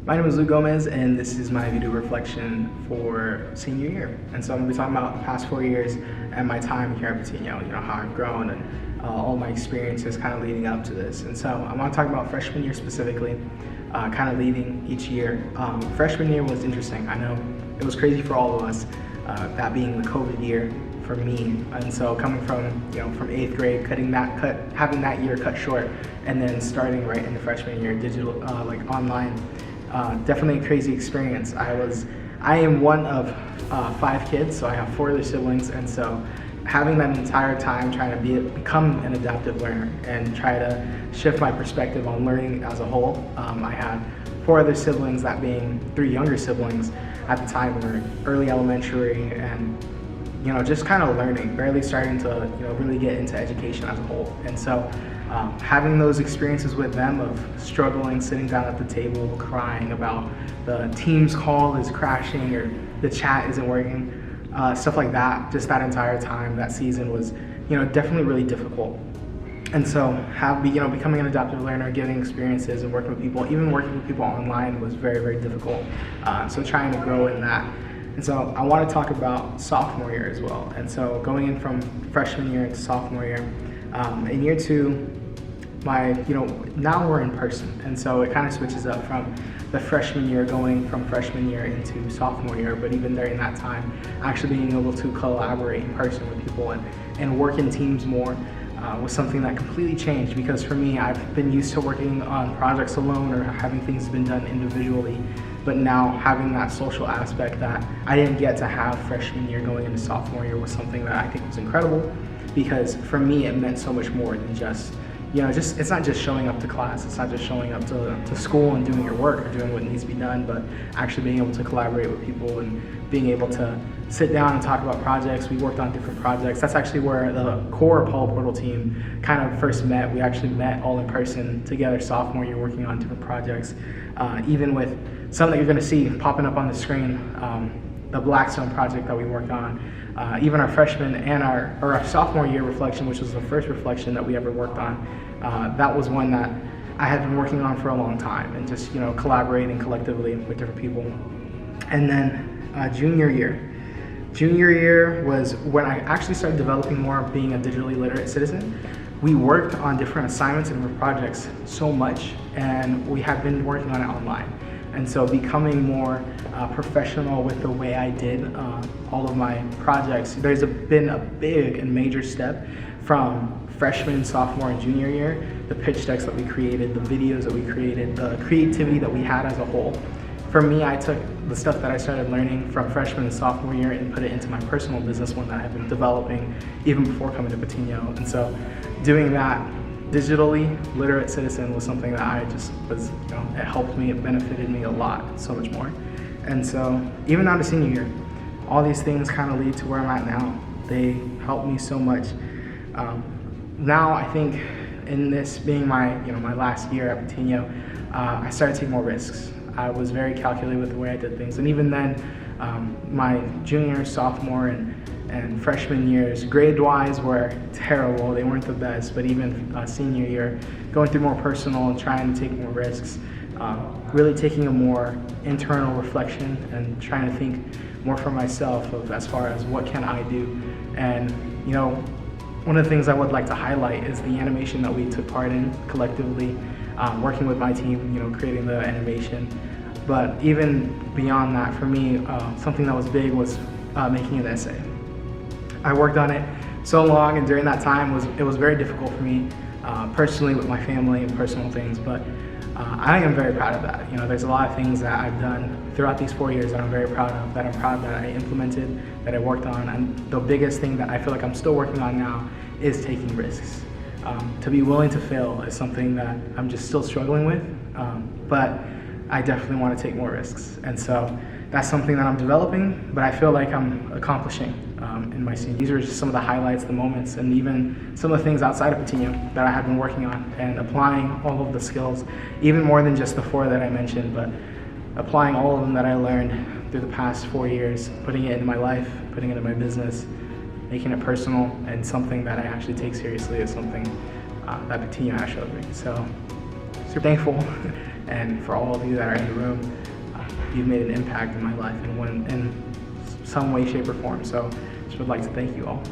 My name is Luke Gomez, and this is my video reflection for senior year. And so I'm going to be talking about the past 4 years and my time here at Patino, how I've grown and all my experiences kind of leading up to this. And so I want to talk about freshman year specifically, kind of leading each year. Freshman year was interesting. I know it was crazy for all of us, that being the COVID year for me. And so coming from, from 8th grade, having that year cut short, and then starting right into freshman year, digital, like online. Definitely a crazy experience. I am one of 5 kids, so I have 4 other siblings, and so having that entire time trying to become an adaptive learner and try to shift my perspective on learning as a whole. I had 4 other siblings, that being 3 younger siblings at the time. We were early elementary and just kind of learning, barely starting to really get into education as a whole. And so having those experiences with them of struggling, sitting down at the table, crying about the Teams call is crashing or the chat isn't working, stuff like that, just that entire time, that season was definitely really difficult. And so becoming an adaptive learner, getting experiences and working with people, even working with people online was very, very difficult. So trying to grow in that. And so I want to talk about sophomore year as well. And so going in from freshman year into sophomore year, in year 2, now we're in person. And so it kind of switches up from the freshman year, going from freshman year into sophomore year, but even during that time, actually being able to collaborate in person with people and work in teams more was something that completely changed, because for me, I've been used to working on projects alone or having things been done individually, but now having that social aspect that I didn't get to have freshman year going into sophomore year was something that I think was incredible, because for me it meant so much more than just it's not just showing up to class, it's not just showing up to school and doing your work or doing what needs to be done, but actually being able to collaborate with people and being able to sit down and talk about projects. We worked on different projects. That's actually where the core Apollo Portal team kind of first met. We actually met all in person together sophomore year, working on different projects, even with some that you're going to see popping up on the screen, the Blackstone project that we worked on. Even our freshman and our sophomore year reflection, which was the first reflection that we ever worked on, that was one that I had been working on for a long time, and just collaborating collectively with different people. And then junior year was when I actually started developing more of being a digitally literate citizen. We worked on different assignments and different projects so much, and we had been working on it online. And so becoming more professional with the way I did all of my projects, there's been a big and major step from freshman, sophomore, and junior year. The pitch decks that we created, the videos that we created, the creativity that we had as a whole. For me, I took the stuff that I started learning from freshman and sophomore year and put it into my personal business, one that I had been developing even before coming to Patino. And so doing that, digitally literate citizen, was something that I just was, it helped me, it benefited me a lot, so much more. And so even now to senior year, all these things kind of lead to where I'm at now. They helped me so much. Now I think in this being my, my last year at Patino, I started taking more risks. I was very calculated with the way I did things. And even then, my junior, sophomore, and freshman years, grade-wise, were terrible. They weren't the best, but even senior year, going through more personal and trying to take more risks, really taking a more internal reflection and trying to think more for myself of as far as what can I do. And one of the things I would like to highlight is the animation that we took part in collectively, working with my team, creating the animation. But even beyond that, for me, something that was big was making an essay. I worked on it so long, and during that time it was very difficult for me personally with my family and personal things, but I am very proud of that. There's a lot of things that I've done throughout these 4 years that I'm very proud of, that I implemented, that I worked on, and the biggest thing that I feel like I'm still working on now is taking risks. To be willing to fail is something that I'm just still struggling with, but I definitely want to take more risks. And so that's something that I'm developing, but I feel like I'm accomplishing in my senior. These are just some of the highlights, the moments, and even some of the things outside of Patino that I have been working on and applying all of the skills, even more than just the 4 that I mentioned, but applying all of them that I learned through the past 4 years, putting it into my life, putting it in my business, making it personal, and something that I actually take seriously is something that Patino has showed me. So super thankful And for all of you that are in the room, you've made an impact in my life in some way, shape, or form. So just would like to thank you all.